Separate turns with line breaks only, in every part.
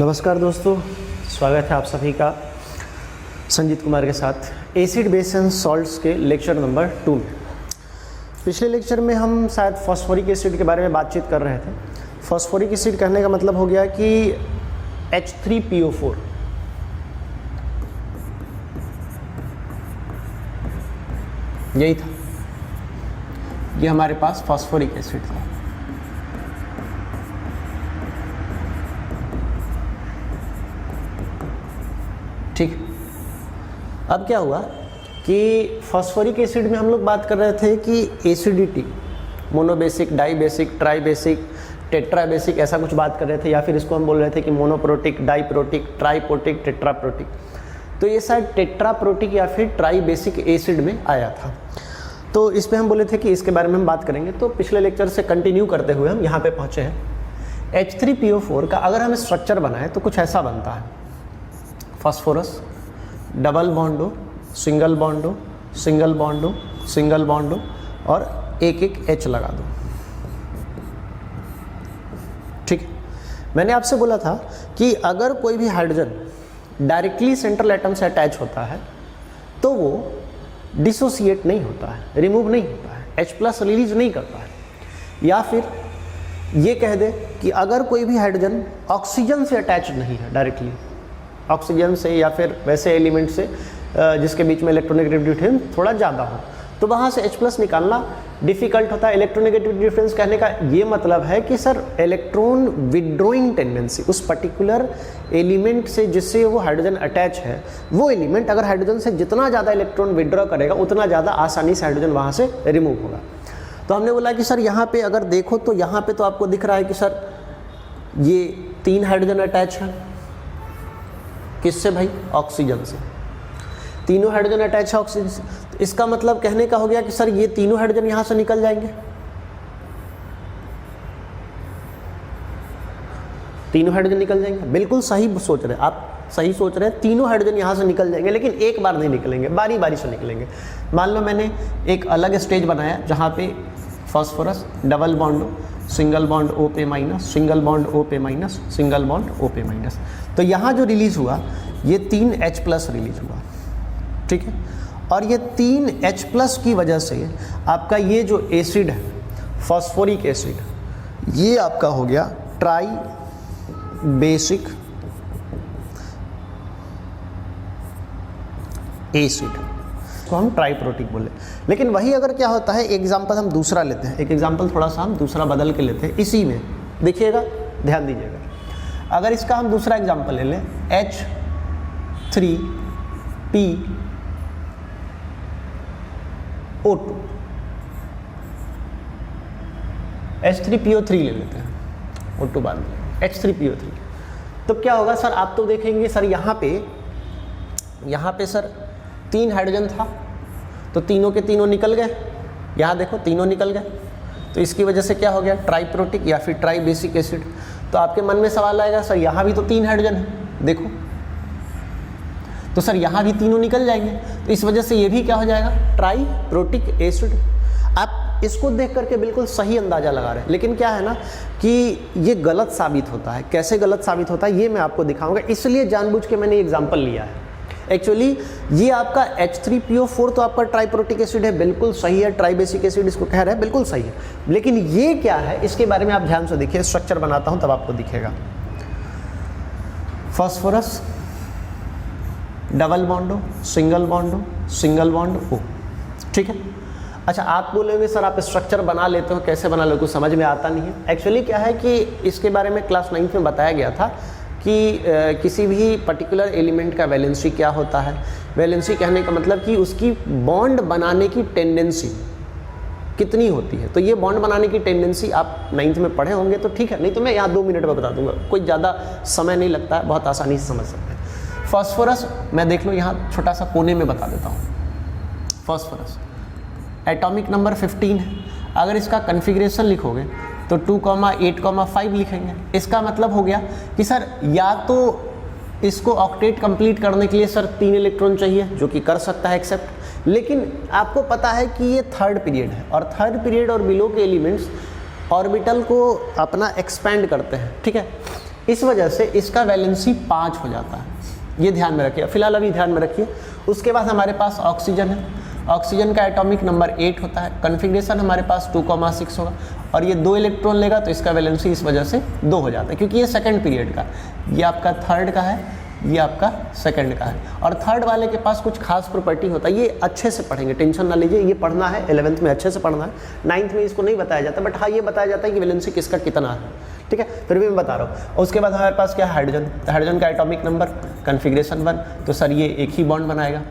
नमस्कार दोस्तों, स्वागत है आप सभी का संजीत कुमार के साथ एसिड बेस एंड सॉल्ट्स के लेक्चर नंबर 2 में। पिछले लेक्चर में हम शायद फॉस्फोरिक एसिड के बारे में बातचीत कर रहे थे। फॉस्फोरिक एसिड कहने का मतलब हो गया कि H3PO4 यही था, ये हमारे पास फॉस्फोरिक एसिड था। ठीक, अब क्या हुआ कि फॉस्फोरिक एसिड में हम लोग बात कर रहे थे कि एसिडिटी मोनोबेसिक, डाइबेसिक, ट्राइबेसिक, टेट्राबेसिक ऐसा कुछ बात कर रहे थे, या फिर इसको हम बोल रहे थे कि मोनोप्रोटिक, डाइप्रोटिक, ट्राइपोटिक, टेट्राप्रोटिक। तो ये शायद टेट्राप्रोटिक या फिर ट्राइबेसिक एसिड में आया था। तो इस पे हम बोले थे कि इसके बारे में हम बात करेंगे। तो पिछले लेक्चर से कंटिन्यू करते हुए हम यहाँ पे पहुँचे हैं। H3PO4 का अगर हम स्ट्रक्चर बनाएं तो कुछ ऐसा बनता है। Phosphorus, double बॉन्डो, single बॉन्डो, single बॉन्डो, single बॉन्डो और एक एक H लगा दो। ठीक है, मैंने आपसे बोला था कि अगर कोई भी हाइड्रोजन डायरेक्टली सेंट्रल एटम से अटैच होता है तो वो डिसोसिएट नहीं होता है, रिमूव नहीं होता है, H+ रिलीज नहीं करता है। या फिर ये कह दे कि अगर कोई भी हाइड्रोजन ऑक्सीजन से अटैच नहीं है, डायरेक्टली ऑक्सीजन से या फिर वैसे एलिमेंट से जिसके बीच में इलेक्ट्रोनेगेटिव डिफरेंस थोड़ा ज़्यादा हो, तो वहाँ से H+ निकालना डिफ़िकल्ट होता है। इलेक्ट्रोनेगेटिव डिफरेंस कहने का ये मतलब है कि सर इलेक्ट्रॉन विड्रॉइंग टेंडेंसी उस पर्टिकुलर एलिमेंट से जिससे वो हाइड्रोजन अटैच है, वो एलिमेंट अगर हाइड्रोजन से जितना ज़्यादा इलेक्ट्रॉन विड्रॉ करेगा उतना ज़्यादा आसानी से हाइड्रोजन वहाँ से रिमूव होगा। तो हमने बोला कि सर यहाँ पे अगर देखो तो यहाँ पे तो आपको दिख रहा है कि सर ये 3 हाइड्रोजन अटैच है। किससे भाई? ऑक्सीजन से। तीनों हाइड्रोजन अटैच है ऑक्सीजन से। तो इसका मतलब कहने का हो गया कि सर ये तीनों हाइड्रोजन यहाँ से निकल जाएंगे। तीनों हाइड्रोजन निकल जाएंगे, बिल्कुल सही सोच रहे हैं आप, सही सोच रहे हैं। तीनों हाइड्रोजन यहाँ से निकल जाएंगे, लेकिन एक बार नहीं निकलेंगे, बारी बारी से निकलेंगे। मान लो मैंने एक अलग स्टेज बनाया जहाँ पे phosphorus, double bond, single bond OP-, single bond OP-, single bond OP-। तो यहाँ जो रिलीज हुआ ये 3 H+ रिलीज हुआ। ठीक है, और ये 3 H+ की वजह से आपका ये जो एसिड है फॉस्फोरिक एसिड, ये आपका हो गया ट्राई बेसिक एसिड, तो हम ट्राइप्रोटिक बोले। लेकिन वही अगर क्या होता है, एग्जाम्पल हम दूसरा लेते हैं, एक एग्जाम्पल थोड़ा सा हम दूसरा बदल के लेते हैं। इसी में देखिएगा, ध्यान दीजिएगा। अगर इसका हम दूसरा एग्जाम्पल ले लें H3PO2, H3PO3 ले लेते हैं, O2 बाद में, H3PO3। तो क्या होगा सर, आप तो देखेंगे सर यहाँ पे सर 3 हाइड्रोजन था, तो तीनों के तीनों निकल गए। यहाँ देखो तीनों निकल गए, तो इसकी वजह से क्या हो गया, ट्राइप्रोटिक या फिर ट्राइबेसिक एसिड। तो आपके मन में सवाल आएगा सर यहाँ भी तो 3 हाइड्रोजन है, देखो तो सर यहाँ भी तीनों निकल जाएंगे, तो इस वजह से ये भी क्या हो जाएगा, ट्राइप्रोटिक एसिड। आप इसको देख करके बिल्कुल सही अंदाज़ा लगा रहे हैं, लेकिन क्या है ना कि ये गलत साबित होता है। कैसे गलत साबित होता है ये मैं आपको दिखाऊंगा, इसलिए जानबूझ के मैंने एग्जाम्पल लिया है। एक्चुअली ये आपका H3PO4 तो आपका ट्राइप्रोटिक एसिड है, बिल्कुल सही है, ट्राइबेसिक एसिड इसको कह रहे हैं, बिल्कुल सही है। लेकिन ये क्या है, इसके बारे में आप ध्यान से देखिए, स्ट्रक्चर बनाता हूं तब आपको दिखेगा। Phosphorus, double बॉन्डो, single बॉन्डो, single bond O। ठीक है, अच्छा आप बोलेंगे सर आप स्ट्रक्चर बना लेते हो, कैसे बना लेते हो, समझ में आता नहीं है। एक्चुअली क्या है कि इसके बारे में क्लास 9 में बताया गया था कि किसी भी पर्टिकुलर एलिमेंट का वैलेंसी क्या होता है। वैलेंसी कहने का मतलब कि उसकी बॉन्ड बनाने की टेंडेंसी कितनी होती है। तो ये बॉन्ड बनाने की टेंडेंसी आप 9th में पढ़े होंगे तो ठीक है, नहीं तो मैं यहाँ 2 मिनट में बता दूंगा, कोई ज़्यादा समय नहीं लगता है, बहुत आसानी से समझ सकते हैं। फॉस्फोरस मैं देख लो यहाँ छोटा सा कोने में बता देता हूँ। फॉस्फोरस एटॉमिक नंबर 15 है। अगर इसका कन्फिग्रेशन लिखोगे तो 2,8,5 लिखेंगे। इसका मतलब हो गया कि सर या तो इसको ऑक्टेट कंप्लीट करने के लिए सर 3 इलेक्ट्रॉन चाहिए, जो कि कर सकता है एक्सेप्ट, लेकिन आपको पता है कि ये थर्ड पीरियड है और थर्ड पीरियड और बिलो के एलिमेंट्स ऑर्बिटल को अपना एक्सपैंड करते हैं, ठीक है। इस वजह से इसका वैलेंसी 5 हो जाता है, ये ध्यान में रखिए, फिलहाल अभी ध्यान में रखिए। उसके बाद हमारे पास ऑक्सीजन है, ऑक्सीजन का एटॉमिक नंबर 8 होता है, कन्फिग्रेशन हमारे पास 2,6 होगा और ये 2 इलेक्ट्रॉन लेगा तो इसका वैलेंसी इस वजह से 2 हो जाता है, क्योंकि ये सेकंड पीरियड का, ये आपका थर्ड का है, ये आपका सेकंड का है। और थर्ड वाले के पास कुछ खास प्रॉपर्टी होता है, ये अच्छे से पढ़ेंगे, टेंशन ना लीजिए, ये पढ़ना है 11th में अच्छे से पढ़ना है, 9th में इसको नहीं बताया जाता, बट हाँ ये बताया जाता है कि वैलेंसी किसका कितना है, ठीक है, फिर भी मैं बता रहा हूँ। उसके बाद हमारे पास क्या है, हाइड्रोजन, हाइड्रोजन का एटॉमिक नंबर कन्फिग्रेशन 1, तो सर ये एक ही बॉन्ड बनाएगा।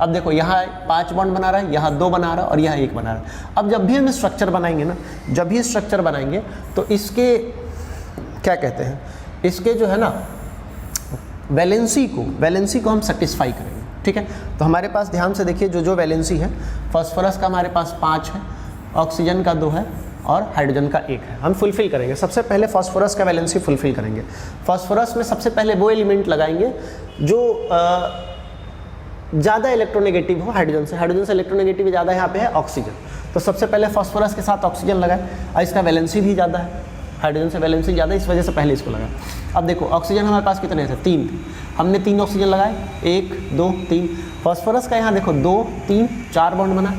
अब देखो यहाँ 5 बॉन्ड बना रहा है, यहाँ 2 बना रहा है और यहाँ 1 बना रहा है। अब जब भी हम स्ट्रक्चर बनाएंगे ना, जब भी स्ट्रक्चर बनाएंगे तो इसके क्या कहते हैं, इसके जो है ना वैलेंसी को हम सेटिस्फाई करेंगे, ठीक है। तो हमारे पास ध्यान से देखिए जो वैलेंसी है, फास्फोरस का हमारे पास 5 है, ऑक्सीजन का 2 है और हाइड्रोजन का 1 है। हम फुलफिल करेंगे, सबसे पहले फास्फोरस का वैलेंसी फुलफिल करेंगे। फास्फोरस में सबसे पहले वो एलिमेंट लगाएंगे जो ज़्यादा इलेक्ट्रोनेगेटिव हो हाइड्रोजन से इलेक्ट्रोनेगेटिव ज़्यादा यहाँ पे है ऑक्सीजन, तो सबसे पहले फास्फोरस के साथ ऑक्सीजन लगाए और इसका वैलेंसी भी ज़्यादा है, हाइड्रोजन से वैलेंसी ज़्यादा, इस वजह से पहले इसको लगाए। अब देखो ऑक्सीजन हमारे पास कितने थे, 3, हमने 3 ऑक्सीजन लगाए, 1 2 3। फास्फोरस का यहाँ देखो 2 3 4 बॉन्ड बना,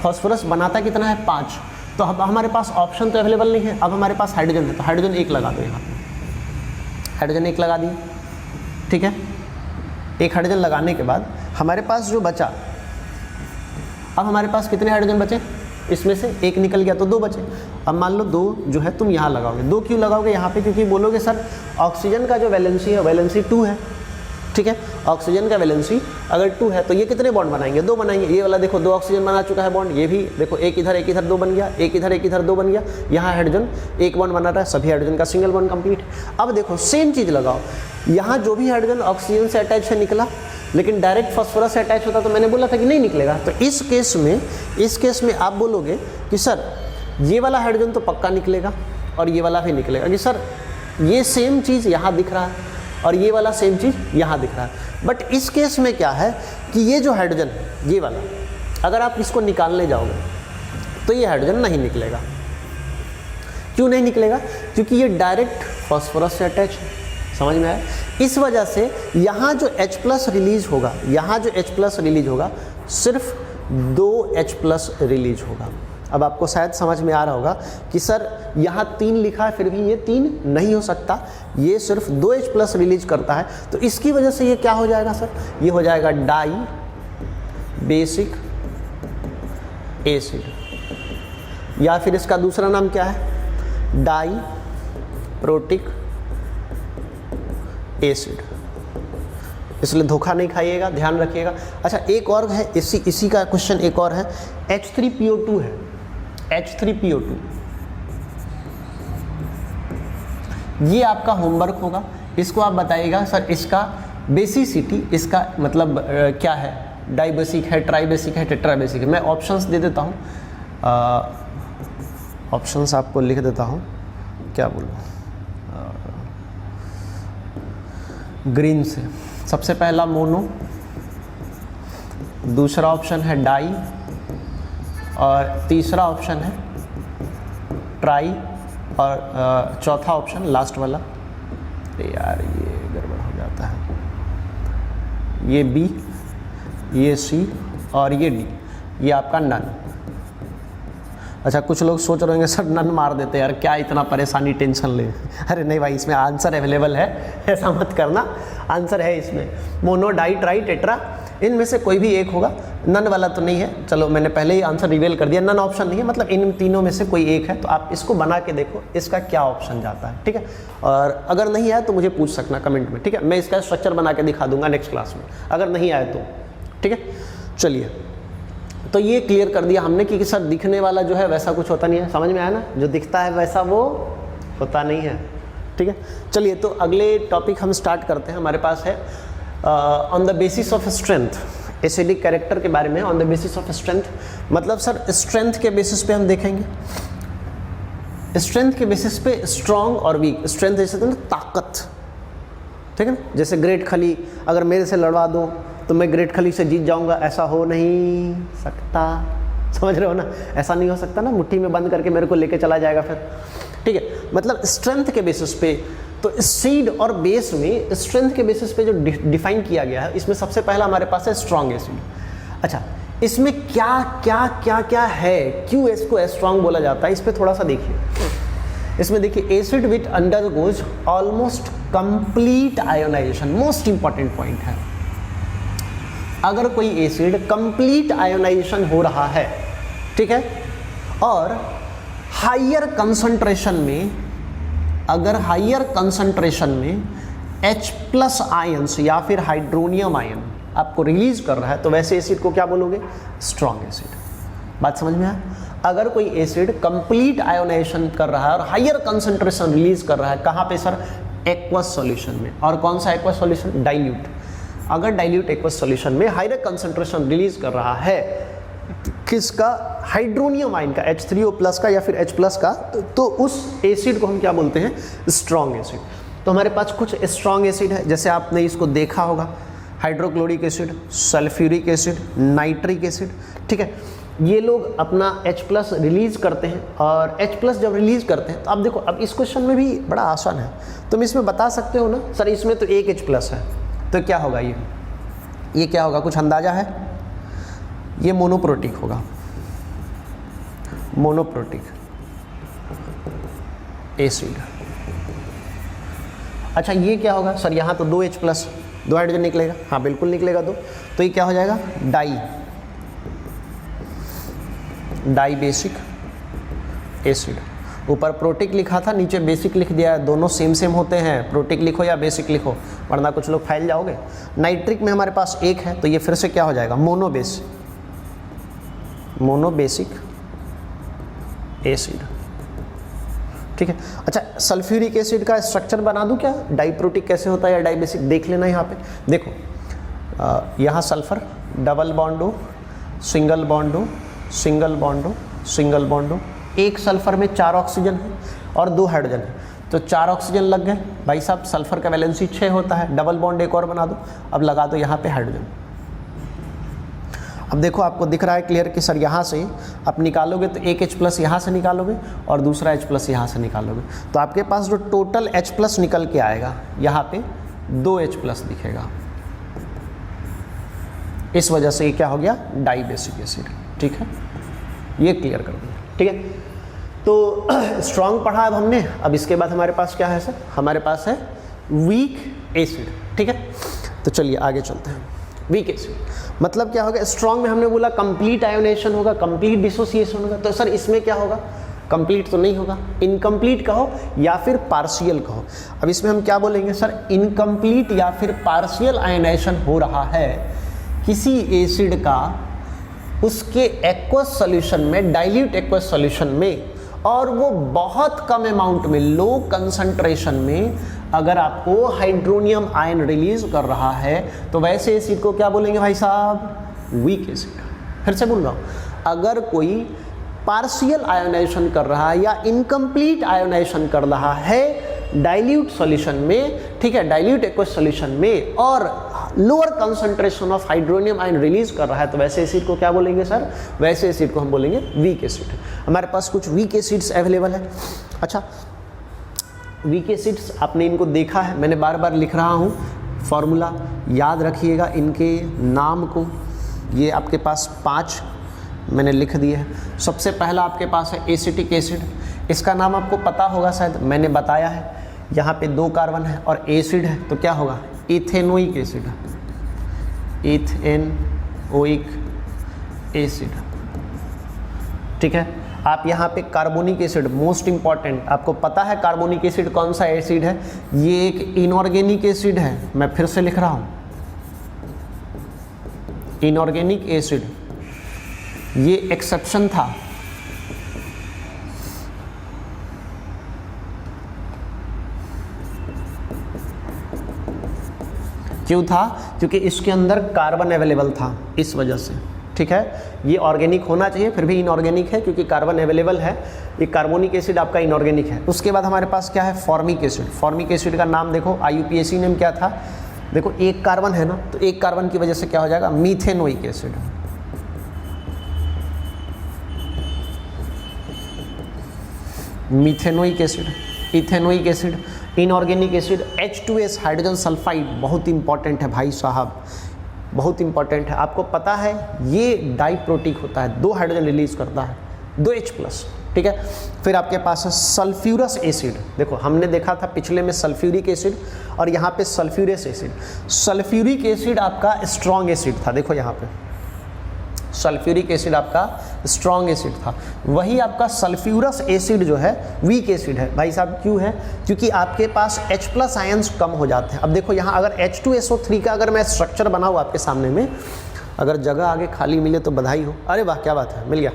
फास्फोरस बनाता कितना है 5, तो अब हमारे पास ऑप्शन तो अवेलेबल नहीं है, अब हमारे पास हाइड्रोजन है, तो हाइड्रोजन 1 लगा दो, यहाँ हाइड्रोजन 1 लगा दिए, ठीक है। 1 हाइड्रोजन लगाने के बाद हमारे पास जो बचा, अब हमारे पास कितने हाइड्रोजन बचे, इसमें से 1 निकल गया तो 2 बचे। अब मान लो 2 जो है तुम यहाँ लगाओगे, 2 क्यों लगाओगे यहाँ पे, क्योंकि बोलोगे सर ऑक्सीजन का जो वैलेंसी है वैलेंसी 2 है, ठीक है। ऑक्सीजन का वैलेंसी अगर 2 है तो ये कितने बॉन्ड बनाएंगे, 2 बनाएंगे। ये वाला देखो 2 ऑक्सीजन बना चुका है बॉन्ड, ये भी देखो एक इधर 2 बन गया, एक इधर 2 बन गया, यहाँ हाइड्रोजन 1 बॉन्ड बना रहा है, सभी हाइड्रोजन का सिंगल बॉन्ड कंप्लीट। अब देखो सेम चीज़ लगाओ, यहाँ जो भी हाइड्रोजन ऑक्सीजन से अटैच है निकला, लेकिन डायरेक्ट फास्फोरस से अटैच होता तो मैंने बोला था कि नहीं निकलेगा। तो इस केस में आप बोलोगे कि सर ये वाला हाइड्रोजन तो पक्का निकलेगा और ये वाला भी निकलेगा, कि सर ये सेम चीज़ यहाँ दिख रहा है और ये वाला सेम चीज़ यहाँ दिख रहा है। बट इस केस में क्या है कि ये जो हाइड्रोजन है ये वाला, अगर आप इसको निकालने जाओगे तो ये हाइड्रोजन नहीं निकलेगा। क्यों नहीं निकलेगा, क्योंकि ये डायरेक्ट फास्फोरस से अटैच है, समझ में आया। इस वजह से यहाँ जो H+ रिलीज होगा, यहाँ जो H+ रिलीज होगा सिर्फ 2 H+ रिलीज होगा। अब आपको शायद समझ में आ रहा होगा कि सर यहाँ 3 लिखा है फिर भी ये 3 नहीं हो सकता, ये सिर्फ 2 H+ रिलीज करता है, तो इसकी वजह से ये क्या हो जाएगा सर, ये हो जाएगा डाई बेसिक एसिड, या फिर इसका दूसरा नाम क्या है, डाई प्रोटिक एसिड। इसलिए धोखा नहीं खाइएगा, ध्यान रखिएगा। अच्छा एक और है, इसी का क्वेश्चन एक और है, H3PO2 है, H3PO2, ये आपका होमवर्क होगा। इसको आप बताइएगा सर इसका बेसिसिटी, इसका मतलब क्या है, डाई बेसिक है, ट्राई बेसिक है, टेट्रा बेसिक है। मैं ऑप्शंस दे देता हूँ, ऑप्शंस आपको लिख देता हूँ, क्या बोलूँ, ग्रीन से। सबसे पहला मोनो, दूसरा ऑप्शन है डाई और तीसरा ऑप्शन है ट्राई और चौथा ऑप्शन लास्ट वाला, यार ये गड़बड़ हो जाता है, ये बी, ये सी और ये डी, ये आपका नन। अच्छा कुछ लोग सोच रहे होंगे सर नन मार देते यार, क्या इतना परेशानी टेंशन ले। अरे नहीं भाई, इसमें आंसर अवेलेबल है, ऐसा मत करना, आंसर है इसमें, मोनो डाई ट्राई टेट्रा, इनमें से कोई भी एक होगा, नन वाला तो नहीं है। चलो मैंने पहले ही आंसर रिवील कर दिया, नन ऑप्शन नहीं है, मतलब इन तीनों में से कोई एक है। तो आप इसको बना के देखो इसका क्या ऑप्शन जाता है, ठीक है। और अगर नहीं आया तो मुझे पूछ सकना कमेंट में, ठीक है, मैं इसका स्ट्रक्चर बना के दिखा दूंगा नेक्स्ट क्लास में, अगर नहीं आया तो, ठीक है। चलिए तो ये क्लियर कर दिया हमने कि सर दिखने वाला जो है वैसा कुछ होता नहीं है, समझ में आया ना, जो दिखता है वैसा वो होता नहीं है, ठीक है। चलिए तो अगले टॉपिक हम स्टार्ट करते हैं। हमारे पास है on the basis of strength, acidic character के बारे में। On the basis of strength मतलब सर स्ट्रेंथ के बेसिस पे हम देखेंगे, स्ट्रेंथ के बेसिस पे स्ट्रॉन्ग और वीक। स्ट्रेंथ जैसे तो ना ताकत, ठीक है ना, जैसे ग्रेट खली अगर मेरे से लड़वा दो तो मैं ग्रेट खली से जीत जाऊंगा, ऐसा हो नहीं सकता, समझ रहे हो ना, ऐसा नहीं हो सकता ना, मुट्ठी में बंद करके मेरे को लेके चला जाएगा फिर, ठीक है। मतलब स्ट्रेंथ के बेसिस पे तो सीड और बेस में स्ट्रेंथ के बेसिस पे जो डिफाइन किया गया है, इसमें सबसे पहला हमारे पास है स्ट्रॉन्ग एसिड। अच्छा, इसमें क्या क्या क्या क्या है, क्यों इसको स्ट्रॉन्ग बोला जाता है, इस पर थोड़ा सा देखिए। इसमें देखिए acid which undergoes almost complete ionization, most important point है। अगर कोई एसिड कंप्लीट आयोनाइजेशन हो रहा है, ठीक है, और हायर कंसंट्रेशन में, अगर हायर कंसंट्रेशन में H+ आयंस या फिर हाइड्रोनियम आयन आपको रिलीज कर रहा है, तो वैसे एसिड को क्या बोलोगे? Strong acid. बात समझ में आया? अगर कोई एसिड कंप्लीट आयोनाइजेशन कर रहा है और हायर कंसंट्रेशन रिलीज कर रहा है, कहाँ पे सर? एक्वस सॉल्यूशन में। और कौन सा एक्वस सॉल्यूशन? डाइल्यूट। अगर डाइल्यूट एक्वस सॉल्यूशन में हायर कंसंट्रेशन रिलीज कर रहा है, किसका? हाइड्रोनियम आयन का, H3O+ का या फिर H+ का, तो उस एसिड को हम क्या बोलते हैं? Strong acid. तो हमारे पास कुछ स्ट्रॉन्ग एसिड है, जैसे आपने इसको देखा होगा, hydrochloric acid, sulphuric acid, nitric acid, ठीक है। ये लोग अपना H+ रिलीज करते हैं, और H+ जब रिलीज करते हैं तो अब देखो, अब इस क्वेश्चन में भी बड़ा आसान है, तुम इसमें बता सकते हो ना सर इसमें तो एक H+ है, तो क्या होगा? ये क्या होगा, कुछ अंदाजा है? ये मोनोप्रोटिक होगा, मोनोप्रोटिक एसिड। अच्छा, ये क्या होगा सर? यहाँ तो 2 H+, 2 हाइड्रोजन निकलेगा, हाँ बिल्कुल निकलेगा 2, तो ये क्या हो जाएगा? Dibasic acid. ऊपर प्रोटिक लिखा था, नीचे बेसिक लिख दिया है, दोनों सेम होते हैं, प्रोटिक लिखो या बेसिक लिखो, वरना कुछ लोग फैल जाओगे। नाइट्रिक में हमारे पास एक है, तो ये फिर से क्या हो जाएगा? मोनोबेसिक एसिड, ठीक है। अच्छा, सल्फ्यूरिक एसिड का स्ट्रक्चर बना दूं क्या? डाइप्रोटिक कैसे होता है या डाइबेसिक, देख लेना यहाँ पे। देखो यहाँ सल्फर, डबल बॉन्ड हो, सिंगल बॉन्ड हो, सिंगल बॉन्ड हो, सिंगल बॉन्ड हो, एक सल्फर में 4 ऑक्सीजन है और 2 हाइड्रोजन है, तो 4 ऑक्सीजन लग गए भाई साहब। सल्फर का वैलेंसी 6 होता है, डबल बॉन्ड एक और बना दो, अब लगा दो यहाँ पे हाइड्रोजन। अब देखो आपको दिख रहा है क्लियर कि सर यहाँ से आप निकालोगे तो एक H+ यहाँ से निकालोगे और दूसरा H+ यहाँ से निकालोगे, तो आपके पास जो टोटल H+ निकल के आएगा, यहाँ पे 2 H+ दिखेगा। इस वजह से ये क्या हो गया? डाइबेसिक एसिड, ठीक है। ये क्लियर कर दिया, ठीक है। तो स्ट्रॉन्ग पढ़ा अब हमने, अब इसके बाद हमारे पास क्या है सर? हमारे पास है वीक एसिड, ठीक है। तो चलिए आगे चलते हैं। वीक एसिड मतलब क्या होगा? स्ट्रॉन्ग में हमने बोला कंप्लीट आयोनेशन होगा, कंप्लीट डिसोसिएशन होगा, तो सर इसमें क्या होगा? कंप्लीट तो नहीं होगा, इनकम्प्लीट कहो या फिर पार्शियल कहो। अब इसमें हम क्या बोलेंगे सर? इनकम्प्लीट या फिर पार्शियल आयोनेशन हो रहा है किसी एसिड का उसके एक्वस सॉल्यूशन में, डाइल्यूट एक्वस सॉल्यूशन में, और वो बहुत कम अमाउंट में, लो कंसंट्रेशन में अगर आपको हाइड्रोनियम आयन रिलीज कर रहा है, तो वैसे एसिड को क्या बोलेंगे भाई साहब? Weak acid. फिर से बोल रहा हूँ, अगर कोई पार्शियल आयोनाइजेशन कर रहा है या इनकम्प्लीट आयोनाइजेशन कर रहा है डाइल्यूट सॉल्यूशन में, ठीक है, डाइल्यूट एक्वस सॉल्यूशन में, और lower concentration of hydronium ion release कर रहा है, तो वैसे एसिड को क्या बोलेंगे सर? वैसे एसिड को हम बोलेंगे वीक एसिड। हमारे पास कुछ वीक एसिड्स अवेलेबल है। अच्छा, वीक एसिड्स आपने इनको देखा है, मैंने बार बार लिख रहा हूँ, फॉर्मूला याद रखिएगा इनके नाम को। ये आपके पास 5 मैंने लिख दिए हैं। सबसे पहला आपके पास है एसिटिक एसिड, इसका नाम आपको पता होगा शायद, मैंने बताया है। यहाँ पे 2 कार्बन है और एसिड है, तो क्या होगा? इथेनोइक एसिड, इथेनोइक एसिड, ठीक है। आप यहाँ पे कार्बोनिक एसिड, मोस्ट इंपॉर्टेंट, आपको पता है कार्बोनिक एसिड कौन सा एसिड है? ये एक इनऑर्गेनिक एसिड है, मैं फिर से लिख रहा हूँ, इनऑर्गेनिक एसिड, ये एक्सेप्शन था। क्यों था? क्योंकि इसके अंदर कार्बन अवेलेबल था, इस वजह से, ठीक है। ये ऑर्गेनिक होना चाहिए, फिर भी इनऑर्गेनिक है क्योंकि कार्बन अवेलेबल है। ये कार्बोनिक एसिड आपका इनऑर्गेनिक है। उसके बाद हमारे पास क्या है? Formic acid. फॉर्मिक एसिड का नाम देखो, IUPAC नेम क्या था? देखो एक कार्बन है ना, तो एक कार्बन की वजह से क्या हो जाएगा? Methanoic acid. Methanoic acid, ethanoic acid, inorganic acid H2S hydrogen sulphide, बहुत इंपॉर्टेंट है भाई साहब, बहुत इंपॉर्टेंट है। आपको पता है ये डाइप्रोटिक होता है, 2 हाइड्रोजन रिलीज करता है, 2H+, ठीक है। फिर आपके पास है सल्फ्यूरस एसिड। देखो हमने देखा था पिछले में सल्फ्यूरिक एसिड और यहाँ पे सल्फ्यूरस एसिड। सल्फ्यूरिक एसिड आपका स्ट्रॉन्ग एसिड था, देखो यहाँ पे सल्फ्यूरिक एसिड आपका स्ट्रॉन्ग एसिड था, वही आपका सल्फ्यूरस एसिड जो है वीक एसिड है। भाई साहब क्यों है? क्योंकि आपके पास H+ आयंस कम हो जाते हैं। अब देखो यहाँ अगर H2SO3 का अगर मैं स्ट्रक्चर बनाऊँ आपके सामने में, अगर जगह आगे खाली मिले तो बधाई हो। अरे वाह क्या बात है, मिल गया।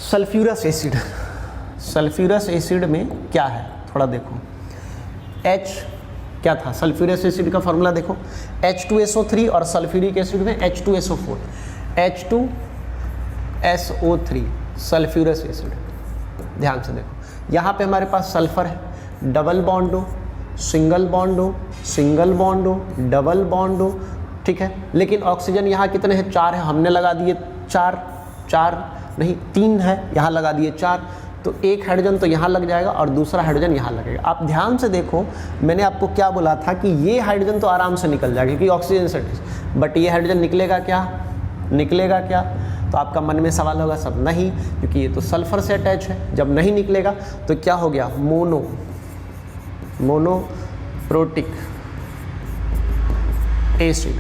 सल्फ्यूरस एसिड, सल्फ्यूरस एसिड में क्या है थोड़ा देखो, H क्या था सल्फ्यूरस एसिड का फॉर्मूला देखो, H2SO3 और सल्फ्यूरिक एसिड में H2SO4, H2SO3 सल्फ्यूरस एसिड। ध्यान से देखो यहाँ पे हमारे पास सल्फर है, डबल बॉन्ड हो, सिंगल बॉन्ड हो, सिंगल बॉन्ड हो, डबल बॉन्ड हो, ठीक है। लेकिन ऑक्सीजन यहाँ कितने हैं? 4 है, हमने लगा दिए 4 नहीं 3 है, यहाँ लगा दिए 4, तो एक हाइड्रोजन तो यहाँ लग जाएगा और दूसरा हाइड्रोजन यहाँ लगेगा। आप ध्यान से देखो मैंने आपको क्या बोला था कि ये हाइड्रोजन तो आराम से निकल जाएगा क्योंकि ऑक्सीजन से, बट ये हाइड्रोजन निकलेगा क्या? निकलेगा क्या? तो आपका मन में सवाल होगा सब नहीं, क्योंकि ये तो सल्फर से अटैच है। जब नहीं निकलेगा तो क्या हो गया? मोनोप्रोटिक एसिड,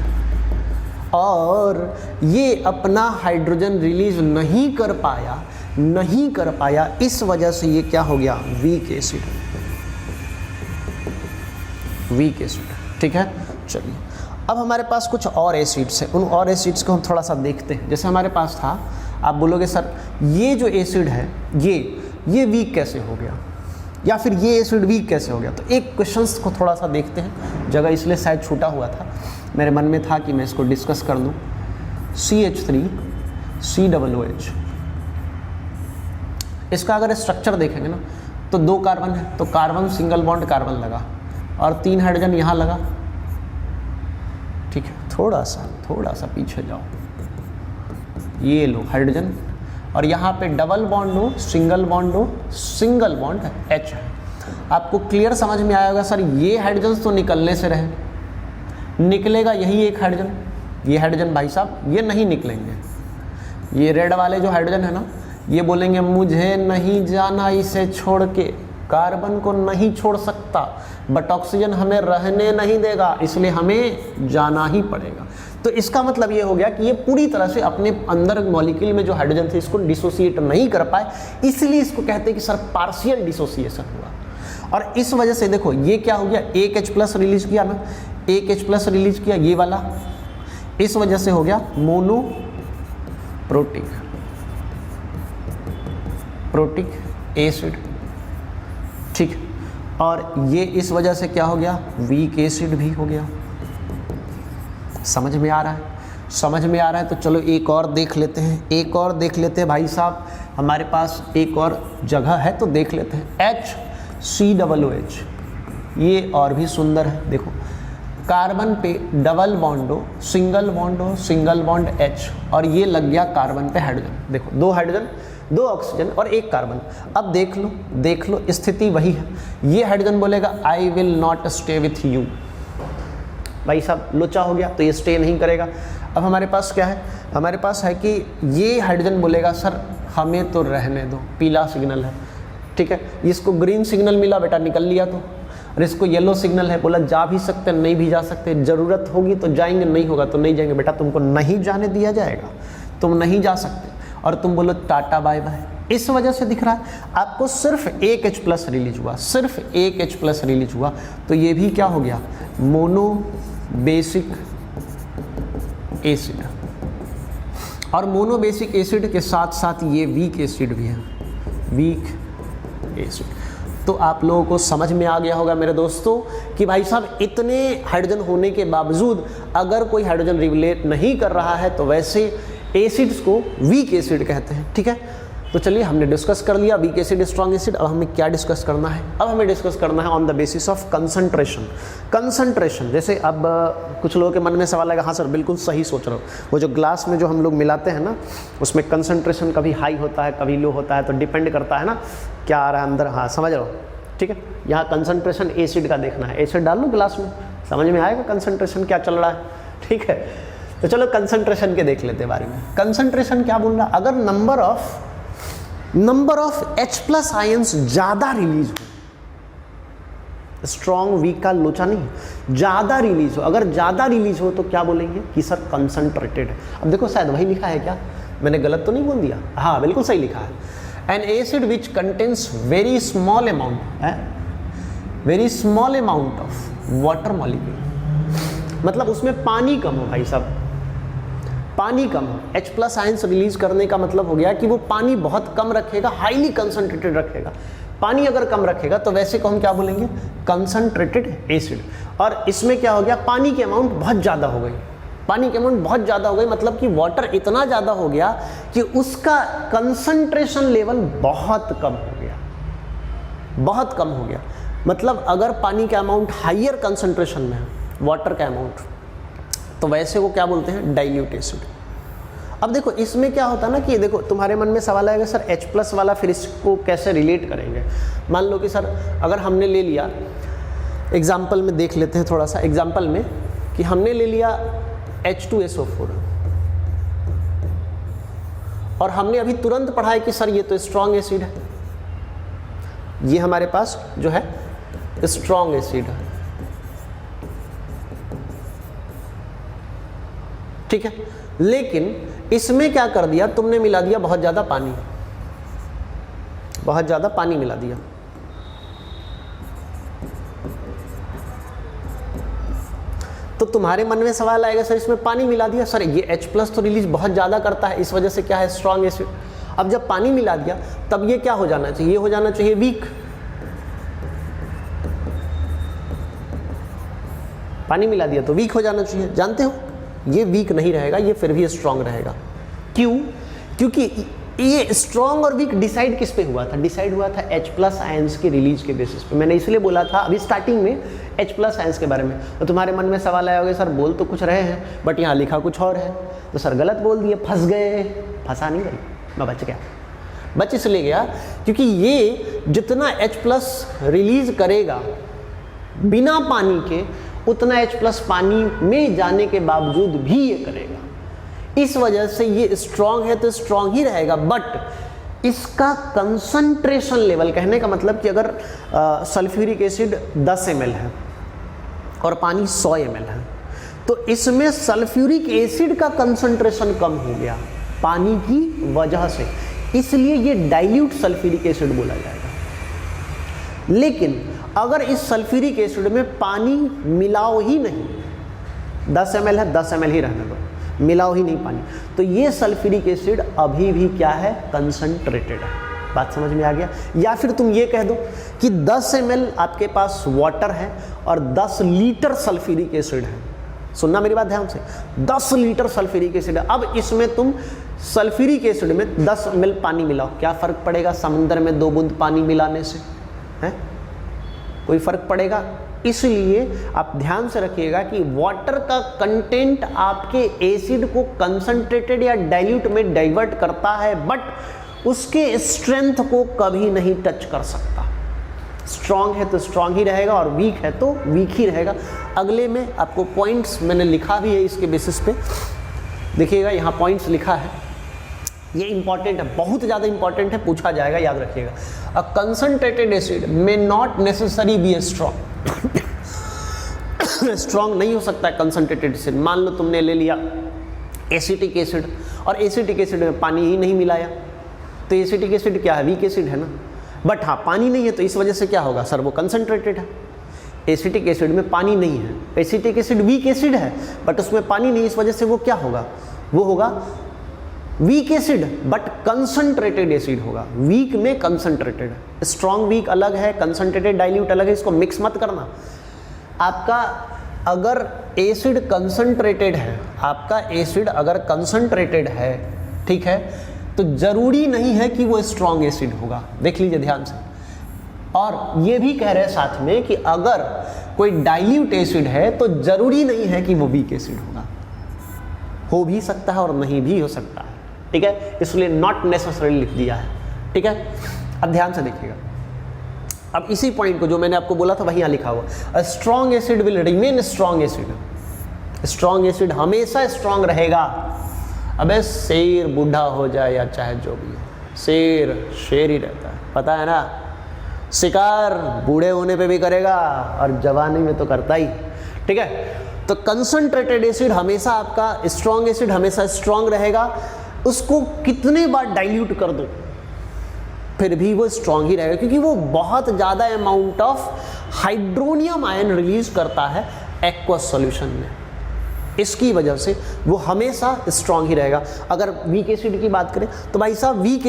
और ये अपना हाइड्रोजन रिलीज नहीं कर पाया, इस वजह से ये क्या हो गया? वीक एसिड, ठीक है। चलिए अब हमारे पास कुछ और एसिड्स हैं, उन और एसिड्स को हम थोड़ा सा देखते हैं। जैसे हमारे पास था, आप बोलोगे सर ये जो एसिड है ये वीक कैसे हो गया, या फिर ये एसिड वीक कैसे हो गया? तो एक क्वेश्चंस को थोड़ा सा देखते हैं, जगह इसलिए शायद छूटा हुआ था, मेरे मन में था कि मैं इसको डिस्कस कर दूं। CH3COOH, इसका अगर स्ट्रक्चर देखेंगे ना तो 2 कार्बन है, तो कार्बन सिंगल बॉन्ड कार्बन लगा और 3 हाइड्रोजन यहाँ लगा, ठीक है। थोड़ा सा पीछे जाओ, ये लो हाइड्रोजन, और यहाँ पे डबल बॉन्ड हो, सिंगल बॉन्ड H है। आपको क्लियर समझ में आया होगा सर ये हाइड्रोजन तो निकलने से रहे, निकलेगा यही एक हाइड्रोजन, ये हाइड्रोजन भाई साहब ये नहीं निकलेंगे। ये रेड वाले जो हाइड्रोजन है ना, ये बोलेंगे मुझे नहीं जाना इसे छोड़ के, कार्बन को नहीं छोड़ सकता, बट ऑक्सीजन हमें रहने नहीं देगा, इसलिए हमें जाना ही पड़ेगा। तो इसका मतलब ये हो गया कि ये पूरी तरह से अपने अंदर मॉलिक्यूल में जो हाइड्रोजन थे इसको डिसोसिएट नहीं कर पाए, इसलिए इसको कहते हैं कि सर पार्शियल डिसोसिएशन हुआ। और इस वजह से देखो ये क्या हो गया, एक H+ रिलीज किया ना, एक H+ रिलीज किया ये वाला, इस वजह से हो गया मोनोप्रोटिक एसिड, ठीक। और ये इस वजह से क्या हो गया? वीक एसिड भी हो गया। समझ में आ रहा है? तो चलो एक और देख लेते हैं भाई साहब, हमारे पास एक और जगह है तो देख लेते हैं। HCOOH, ये और भी सुंदर है। देखो कार्बन पे डबल बॉन्ड हो, सिंगल बॉन्ड H, और ये लग गया कार्बन पे हाइड्रोजन। देखो 2 हाइड्रोजन, 2 ऑक्सीजन और 1 कार्बन। अब देख लो स्थिति वही है। ये हाइड्रोजन बोलेगा I will not stay with you, भाई साहब लोचा हो गया तो ये स्टे नहीं करेगा। अब हमारे पास क्या है? हमारे पास है कि ये हाइड्रोजन बोलेगा सर हमें तो रहने दो, पीला सिग्नल है, ठीक है। इसको ग्रीन सिग्नल मिला, बेटा निकल लिया तो, और इसको येलो सिग्नल है, बोला जा भी सकते नहीं भी जा सकते, ज़रूरत होगी तो जाएंगे, नहीं होगा तो नहीं जाएंगे। बेटा तुमको नहीं जाने दिया जाएगा, तुम नहीं जा सकते, और तुम बोलो टाटा बाय बाय। इस वजह से दिख रहा है आपको सिर्फ एक H+ रिलीज हुआ, सिर्फ एक H+ रिलीज हुआ, तो ये भी क्या हो गया? Monobasic acid. और मोनोबेसिक एसिड के साथ साथ ये वीक एसिड भी है, वीक एसिड। तो आप लोगों को समझ में आ गया होगा मेरे दोस्तों कि भाई साहब इतने हाइड्रोजन होने के बावजूद अगर कोई हाइड्रोजन रिलेट नहीं कर रहा है तो वैसे एसिड्स को वीक एसिड कहते हैं, ठीक है। तो चलिए हमने डिस्कस कर लिया वीक एसिड, स्ट्रॉन्ग एसिड। अब हमें क्या डिस्कस करना है? अब हमें डिस्कस करना है on the basis of concentration. जैसे अब कुछ लोगों के मन में सवाल आएगा, हाँ सर बिल्कुल सही सोच रहा हूँ, वो जो ग्लास में जो हम लोग मिलाते हैं ना उसमें कंसंट्रेशन कभी हाई होता है कभी लो होता है, तो डिपेंड करता है ना क्या आ रहा है अंदर। हाँ समझ रहा हूँ, ठीक है। यहाँ कंसंट्रेशन एसिड का देखना है, एसिड डाल लो गिलास में, समझ में आएगा कंसंट्रेशन क्या चल रहा है, ठीक है। तो चलो कंसंट्रेशन के देख लेते हैं बारे में। कंसंट्रेशन क्या बोल रहा, अगर नंबर ऑफ H+ आयंस ज़्यादा रिलीज हो, स्ट्रॉन्ग वीक का लोचा नहीं, ज़्यादा रिलीज हो, अगर ज़्यादा रिलीज हो तो क्या बोलेंगे कि सर कंसंट्रेटेड है। अब देखो शायद वही लिखा है क्या, मैंने गलत तो नहीं बोल दिया, हाँ बिल्कुल सही लिखा है। N acid which contains very small amount of water molecule, मतलब उसमें पानी कम हो भाई साहब, पानी कम हो। H+ आयंस रिलीज करने का मतलब हो गया कि वो पानी बहुत कम रखेगा, हाईली कंसंट्रेटेड रखेगा। पानी अगर कम रखेगा तो वैसे को हम क्या बोलेंगे, कंसंट्रेटेड एसिड। और इसमें क्या हो गया, पानी की अमाउंट बहुत ज़्यादा हो गई, पानी की अमाउंट बहुत ज़्यादा हो गई, मतलब कि वाटर इतना ज़्यादा हो गया कि उसका कंसंट्रेशन लेवल बहुत कम हो गया, बहुत कम हो गया। मतलब अगर पानी का अमाउंट हाइयर कंसंट्रेशन में है, वाटर का अमाउंट, तो वैसे को क्या बोलते हैं, डाइल्यूट एसिड। अब देखो इसमें क्या होता है ना कि देखो तुम्हारे मन में सवाल आएगा सर H+ वाला फिर इसको कैसे रिलेट करेंगे। मान लो कि सर अगर हमने ले लिया, एग्जाम्पल में देख लेते हैं थोड़ा सा, एग्जाम्पल में कि हमने ले लिया H2SO4 और हमने अभी तुरंत पढ़ा है कि सर ये तो स्ट्रॉन्ग एसिड है, ये हमारे पास जो है स्ट्रॉन्ग एसिड है, ठीक है। लेकिन इसमें क्या कर दिया तुमने, मिला दिया बहुत ज़्यादा पानी, बहुत ज़्यादा पानी मिला दिया। तो तुम्हारे मन में सवाल आएगा सर इसमें पानी मिला दिया, सर ये H+ तो रिलीज बहुत ज़्यादा करता है, इस वजह से क्या है स्ट्रॉन्ग एसिड। अब जब पानी मिला दिया तब ये क्या हो जाना चाहिए, ये हो जाना चाहिए वीक। पानी मिला दिया तो वीक हो जाना चाहिए, जानते हो ये वीक नहीं रहेगा, ये फिर भी स्ट्रॉन्ग रहेगा। क्यों? क्योंकि ये स्ट्रॉन्ग और वीक डिसाइड किस पे हुआ था, डिसाइड हुआ था H+ आयंस के रिलीज के बेसिस पे। मैंने इसलिए बोला था अभी स्टार्टिंग में H+ आयंस के बारे में। तो तुम्हारे मन में सवाल आया होगा सर बोल तो कुछ रहे हैं बट यहाँ लिखा कुछ और है, तो सर गलत बोल दिए, फंस गए। फंसा नहीं गई, मैं बच गया। बच इसलिए गया क्योंकि ये जितना H+ रिलीज करेगा बिना पानी के, उतना H+ पानी में जाने के बावजूद भी ये करेगा। इस वजह से ये स्ट्रॉन्ग है तो स्ट्रॉन्ग ही रहेगा, बट इसका कंसंट्रेशन लेवल, कहने का मतलब कि अगर सल्फ्यूरिक एसिड 10 ml है और पानी 100 ml है, तो इसमें सल्फ्यूरिक एसिड का कंसंट्रेशन कम हो गया पानी की वजह से, इसलिए ये डाइल्यूट सल्फ्यूरिक एसिड बोला जाएगा। लेकिन अगर इस सल्फ्यूरिक एसिड में पानी मिलाओ ही नहीं, 10 ml है 10 ml ही रहने दो, मिलाओ ही नहीं पानी, तो ये सल्फ्यूरिक एसिड अभी भी क्या है, कंसंट्रेटेड है। बात समझ में आ गया? या फिर तुम ये कह दो कि 10 ml आपके पास वाटर है और 10 लीटर सल्फ्यूरिक एसिड है। सुनना मेरी बात ध्यान से, 10 लीटर सल्फ्यूरिक एसिड है। अब इसमें तुम सल्फ्यूरिक एसिड में 10 ml पानी मिलाओ, क्या फ़र्क पड़ेगा समुद्र में 2 बूंद पानी मिलाने से, है कोई फ़र्क पड़ेगा? इसलिए आप ध्यान से रखिएगा कि वाटर का कंटेंट आपके एसिड को कंसंट्रेटेड या डाइल्यूट में डाइवर्ट करता है, बट उसके स्ट्रेंथ को कभी नहीं टच कर सकता। स्ट्रॉन्ग है तो स्ट्रॉन्ग ही रहेगा और वीक है तो वीक ही रहेगा। अगले में आपको पॉइंट्स मैंने लिखा भी है इसके बेसिस पे, देखिएगा यहाँ पॉइंट्स लिखा है, ये इंपॉर्टेंट है, बहुत ज़्यादा इंपॉर्टेंट है, पूछा जाएगा, याद रखिएगा। A concentrated acid may not necessary be a strong. Strong नहीं हो सकता है कंसंट्रेटेड एसिड। मान लो तुमने ले लिया एसिटिक एसिड और एसिटिक एसिड में पानी ही नहीं मिलाया, तो एसिटिक एसिड क्या है, वीक एसिड है ना। बट हाँ पानी नहीं है तो इस वजह से क्या होगा सर, वो कंसंट्रेटेड है। एसिटिक एसिड में पानी नहीं है, एसिटिक एसिड वीक एसिड है बट उसमें पानी नहीं, इस वजह से वो क्या होगा, वो होगा weak acid but concentrated acid होगा। वीक में कंसंट्रेटेड, स्ट्रॉन्ग वीक अलग है, कंसंट्रेटेड डाइल्यूट अलग है, इसको मिक्स मत करना। आपका अगर एसिड कंसंट्रेटेड है, आपका एसिड अगर कंसंट्रेटेड है, ठीक है, तो जरूरी नहीं है कि वो स्ट्रॉन्ग एसिड होगा। देख लीजिए ध्यान से। और ये भी कह रहे हैं साथ में कि अगर कोई डाइल्यूट एसिड है तो जरूरी नहीं है कि वो वीक एसिड होगा, हो भी सकता है और नहीं भी हो सकता है, ठीक है। इसलिए नॉट नेसेसरी लिख दिया है, ठीक है। अब ध्यान से देखिएगा, अब इसी पॉइंट को जो मैंने आपको बोला था वही यहाँ लिखा हुआ, a strong acid will remain strong acid, strong acid हमेशा स्ट्रॉन्ग रहेगा। अबे शेर बूढ़ा हो जाए या चाहे जो भी हो, शेर शेर ही रहता है, पता है ना। शिकार बूढ़े होने पे भी करेगा और जवानी में तो करता ही, ठीक है। तो कंसंट्रेटेड एसिड हमेशा आपका, स्ट्रॉन्ग एसिड हमेशा स्ट्रॉन्ग रहेगा, उसको कितने बार डाइल्यूट कर दो फिर भी वो स्ट्रॉन्ग ही रहेगा, क्योंकि वो बहुत ज़्यादा amount of hydronium ion release करता है एक्वस सॉल्यूशन में, इसकी वजह से वो हमेशा स्ट्रॉन्ग ही रहेगा। अगर वीक एसिड की बात करें तो भाई साहब वीक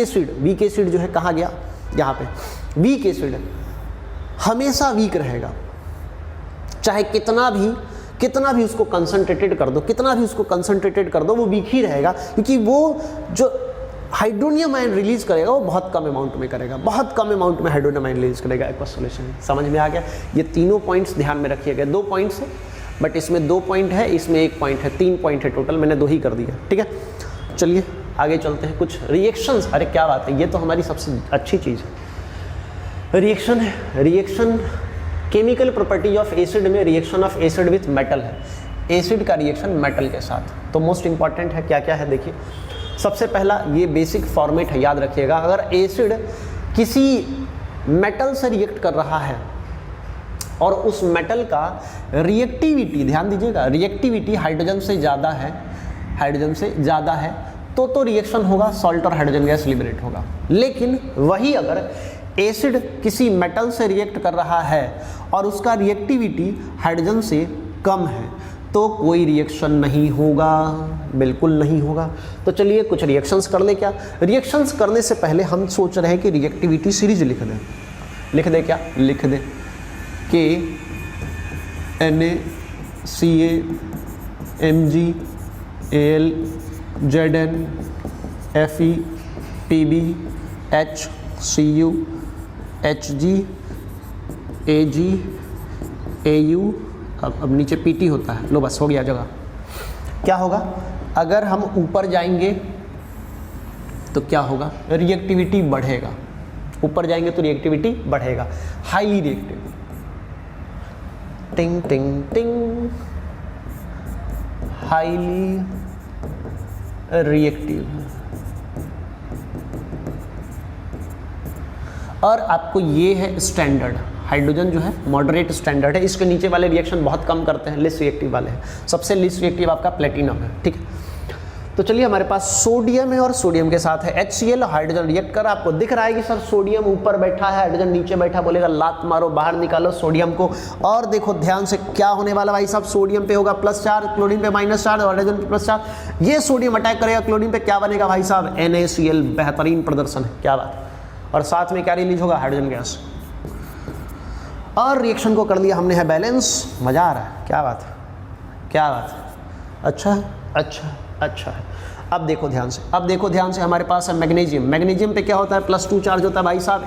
एसिड जो है कहाँ गया, यहाँ पे वीक एसिड हमेशा वीक रहेगा, चाहे कितना भी उसको कंसंट्रेटेड कर दो, वो वीक ही रहेगा, क्योंकि वो जो हाइड्रोनियम आयन रिलीज करेगा वो बहुत कम अमाउंट में करेगा, बहुत कम अमाउंट में हाइड्रोनियम आयन रिलीज करेगा एक्वस सॉल्यूशन। समझ में आ गया? ये तीनों पॉइंट्स ध्यान में रखिए गए, 2 पॉइंट्स है, बट इसमें 2 पॉइंट है, इसमें 1 पॉइंट है, 3 पॉइंट है टोटल, मैंने 2 ही कर दिया, ठीक है। चलिए आगे चलते हैं, कुछ रिएक्शंस। अरे क्या बात है, ये तो हमारी सबसे अच्छी चीज़ है, रिएक्शन है। Reaction chemical property of acid में reaction of acid with metal है, एसिड का रिएक्शन मेटल के साथ। तो मोस्ट इंपॉर्टेंट है, क्या क्या है देखिए। सबसे पहला ये बेसिक फॉर्मेट है, याद रखिएगा। अगर एसिड किसी मेटल से रिएक्ट कर रहा है और उस मेटल का रिएक्टिविटी, ध्यान दीजिएगा, रिएक्टिविटी हाइड्रोजन से ज़्यादा है तो रिएक्शन होगा, सॉल्ट और हाइड्रोजन गैस लिबरेट होगा। लेकिन वही अगर एसिड किसी मेटल से रिएक्ट कर रहा है और उसका रिएक्टिविटी हाइड्रोजन से कम है तो कोई रिएक्शन नहीं होगा, बिल्कुल नहीं होगा। तो चलिए कुछ रिएक्शंस कर ले। क्या रिएक्शंस करने से पहले हम सोच रहे हैं कि रिएक्टिविटी सीरीज लिख दें। क्या लिख दें कि Na Mg Al Zn Fe Pb HCu Hg Ag Au, अब नीचे Pt होता है, लो बस हो गया जगह। क्या होगा अगर हम ऊपर जाएंगे तो क्या होगा, रिएक्टिविटी बढ़ेगा, ऊपर जाएंगे तो रिएक्टिविटी बढ़ेगा, हाईली रिएक्टिव, टिंग टिंग टिंग, हाईली रिएक्टिव। और आपको ये है स्टैंडर्ड, हाइड्रोजन जो है मॉडरेट स्टैंडर्ड है, इसके नीचे वाले रिएक्शन बहुत कम करते हैं, लिस्ट रिएक्टिव वाले हैं। सबसे लिस्ट रिएक्टिव आपका प्लेटिनम है, ठीक है। तो चलिए हमारे पास सोडियम है और सोडियम के साथ है HCl, हाइड्रोजन रिएक्ट कर, आपको दिख रहा है कि सर सोडियम ऊपर बैठा है, हाइड्रोजन नीचे बैठा, बोलेगा लात मारो, बाहर निकालो सोडियम को। और देखो ध्यान से क्या होने वाला भाई साहब, सोडियम पे होगा +4, क्लोरीन पे -4 और हाइड्रोजन पे +4। ये सोडियम अटैक करेगा क्लोरीन पे, क्या बनेगा भाई साहब, NaCl, बेहतरीन प्रदर्शन है, क्या बात। और साथ में क्या रिलीज होगा, हाइड्रोजन गैस। और रिएक्शन को कर लिया हमने है बैलेंस, मज़ा आ रहा है, क्या बात है, क्या बात है, अच्छा है, अच्छा है। अब देखो ध्यान से, हमारे पास है मैग्नीशियम पे क्या होता है, +2 चार्ज होता है भाई साहब,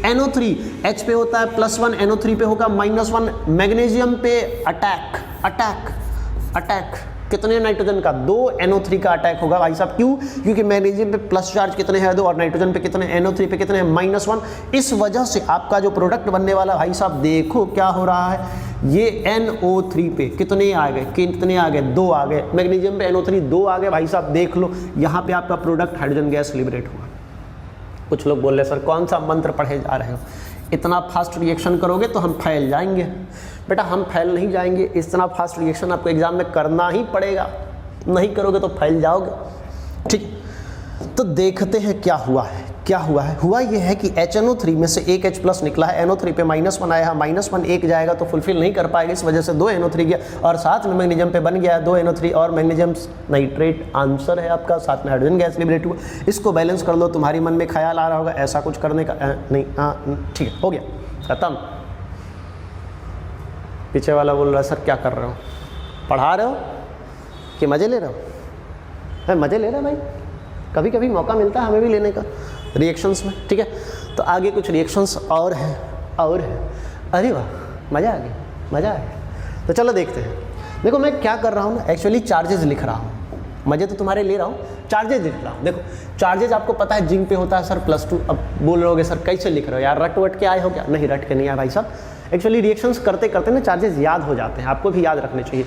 NO3 H पे होता है +1, NO3 पे होगा -1। मैग्नीशियम पे अटैक कितने नाइट्रोजन का, 2 NO3 का अटैक होगा भाई साहब। क्यों? क्योंकि मैग्नीशियम पे प्लस चार्ज कितने हैं, 2, और नाइट्रोजन पे कितने, NO3 पे कितने हैं, -1। इस वजह से आपका जो प्रोडक्ट बनने वाला भाई साहब, देखो क्या हो रहा है, ये NO3 पे कितने आ गए, 2 आ गए। मैग्नीशियम पे NO3 2 आ गए भाई साहब, देख लो यहाँ पे आपका प्रोडक्ट हाइड्रोजन गैस लिबरेट हुआ। कुछ लोग बोल रहे सर कौन सा मंत्र पढ़े जा रहे हो, इतना फास्ट रिएक्शन करोगे तो हम फैल जाएंगे। बेटा हम फैल नहीं जाएंगे, इतना फास्ट रिएक्शन आपको एग्जाम में करना ही पड़ेगा, नहीं करोगे तो फैल जाओगे, ठीक। तो देखते हैं क्या हुआ है। हुआ ये है कि HNO3 में से एक H+ निकला है, NO3 पे -1 आया है, -1 एक जाएगा तो फुलफिल नहीं कर पाएगा, इस वजह से 2 NO3 गया, और साथ में मैग्नीशियम पे बन गया 2 NO3 और मैग्नीशियम नाइट्रेट आंसर है आपका, साथ में हाइड्रोजन गैस लिबरेट हुआ। इसको बैलेंस कर लो, तुम्हारी मन में ख्याल आ रहा होगा ऐसा कुछ करने का, नहीं, हाँ ठीक है, हो गया, खत्म। पीछे वाला बोल रहा है सर क्या कर रहे हो, पढ़ा रहे हो कि मज़े ले रहे हो? मज़े ले रहे हो भाई, कभी कभी मौका मिलता है हमें भी लेने का रिएक्शंस में, ठीक है। तो आगे कुछ रिएक्शंस और है। अरे वाह, मज़ा आ गया। तो चलो देखते हैं। देखो मैं क्या कर रहा हूँ ना, एक्चुअली चार्जेस लिख रहा हूँ, मजे तो तुम्हारे ले रहा हूँ, चार्जेज लिख रहा हूँ। देखो चार्जेज आपको पता है जिंक पे होता है सर +2। अब बोल रहे होगे सर कैसे लिख रहे हो यार, रट वट के आए हो क्या? नहीं रट के नहीं आया भाई साहब, एक्चुअली रिएक्शंस करते करते ना चार्जेस याद हो जाते हैं, आपको भी याद रखने चाहिए।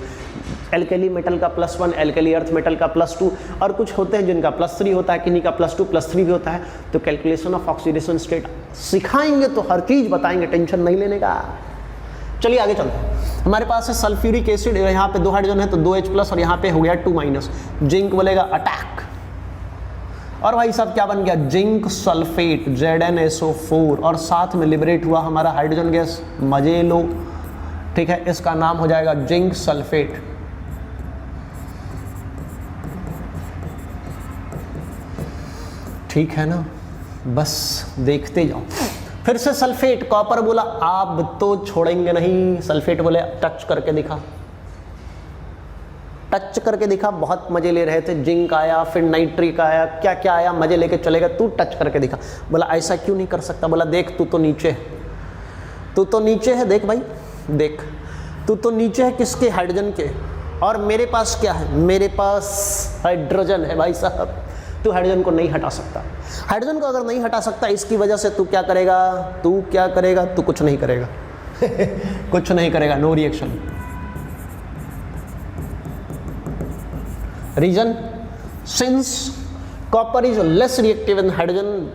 एल्केली मेटल का +1, एल्केली अर्थ मेटल का +2, और कुछ होते हैं जिनका +3 होता है, किन्हीं का +2 +3 भी होता है। तो कैलकुलेशन ऑफ ऑक्सीडेशन स्टेट सिखाएंगे तो हर चीज़ बताएंगे, टेंशन नहीं लेने का। चलिए आगे चलते हैं। हमारे पास है सल्फ्यूरिक एसिड, यहाँ पे 2 हाइड्रोजन है तो 2H+ और यहाँ पे हो गया 2-। जिंक बोलेगा अटैक, और भाई साहब क्या बन गया? जिंक सल्फेट ZnSO4, और साथ में लिबरेट हुआ हमारा हाइड्रोजन गैस, मजे लो, ठीक है। इसका नाम हो जाएगा जिंक सल्फेट। ठीक है ना, बस देखते जाओ। फिर से सल्फेट, कॉपर बोला आप तो छोड़ेंगे नहीं, सल्फेट बोले टच करके दिखा, टच करके दिखा, बहुत मजे ले रहे थे। जिंक आया, फिर नाइट्रिक आया, क्या क्या आया, मजे लेके चलेगा। तू टच करके दिखा। बोला ऐसा क्यों नहीं कर सकता? बोला देख तू तो नीचे है, तू तो नीचे है, देख भाई देख, तू तो नीचे है किसके? हाइड्रोजन के, और मेरे पास क्या है? मेरे पास हाइड्रोजन है भाई साहब। तू हाइड्रोजन को नहीं हटा सकता। हाइड्रोजन को अगर नहीं हटा सकता इसकी वजह से तू क्या करेगा? तू क्या करेगा? तू कुछ नहीं करेगा कुछ नहीं करेगा, no reaction. Reason, since copper is less reactive in hydrogen,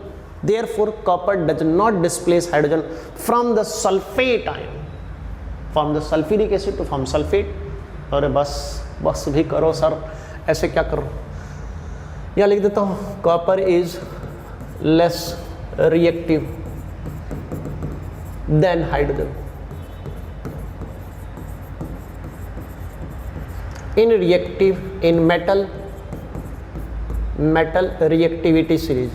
therefore copper does not displace hydrogen from the sulfate ion, from the sulfuric acid to form sulfate। अरे बस भी करो सर, ऐसे क्या करो? या लिख देता हूँ copper is less reactive than hydrogen in reactive in metal reactivity series,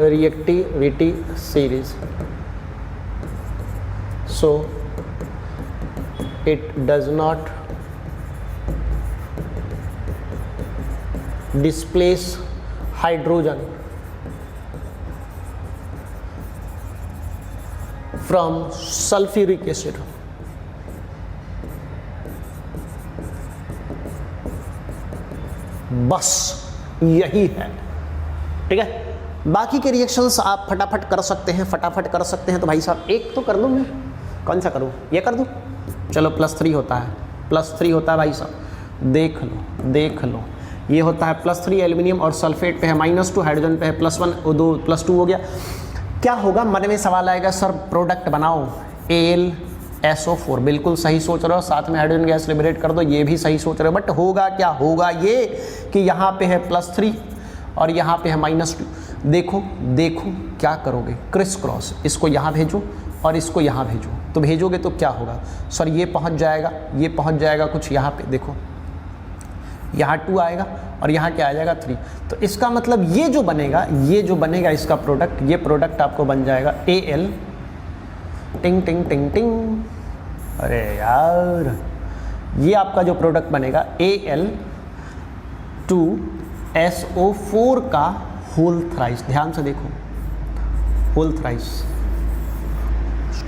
reactivity series, so it does not displace hydrogen from sulfuric acid। बस यही है, ठीक है। बाकी के रिएक्शंस आप फटाफट कर सकते हैं, तो भाई साहब एक तो कर दूँ मैं, कौन सा करूँ? ये कर दूँ, चलो +3 होता है, भाई साहब, देख लो ये होता है +3 एल्यूमिनियम, और सल्फेट पे है -2, हाइड्रोजन पे है +1, 2 +2 हो गया। क्या होगा? मन में सवाल आएगा सर प्रोडक्ट बनाओ AlSO4, बिल्कुल सही सोच रहे हो, साथ में हाइड्रोजन गैस लिबरेट कर दो, ये भी सही सोच रहे हो। बट होगा क्या? होगा ये कि यहाँ पे है +3 और यहाँ पे है -2। देखो क्या करोगे? क्रिस क्रॉस, इसको यहाँ भेजो और इसको यहाँ भेजो, तो भेजोगे तो क्या होगा सर? ये पहुँच जाएगा कुछ यहाँ पे, देखो यहाँ 2 आएगा और यहाँ क्या आ जाएगा 3। तो इसका मतलब ये जो बनेगा इसका प्रोडक्ट, ये प्रोडक्ट आपको बन जाएगा Al टिंग टिंग टिंग टिंग, अरे यार ये आपका जो प्रोडक्ट बनेगा Al2SO4 का होल थ्राइस। ध्यान से देखो, होल थ्राइस,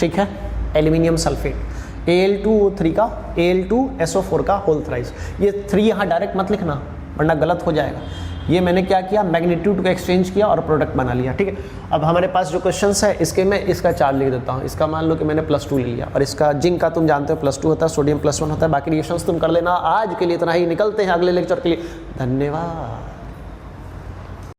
ठीक है, एल्यूमिनियम सल्फेट, Al2O3 का, Al2SO4 का होल थ्राइस। ये 3 यहाँ डायरेक्ट मत लिखना वरना गलत हो जाएगा। ये मैंने क्या किया? मैग्नीट्यूड को एक्सचेंज किया और प्रोडक्ट बना लिया, ठीक है। अब हमारे पास जो क्वेश्चंस है इसके मैं इसका चार्ज लिख देता हूँ। इसका मान लो कि मैंने +2 ले लिया, और इसका जिंक का तुम जानते हो +2 होता है, सोडियम +1 होता है। बाकी रिएक्शंस तुम कर लेना। आज के लिए इतना ही, निकलते हैं अगले लेक्चर के लिए। धन्यवाद।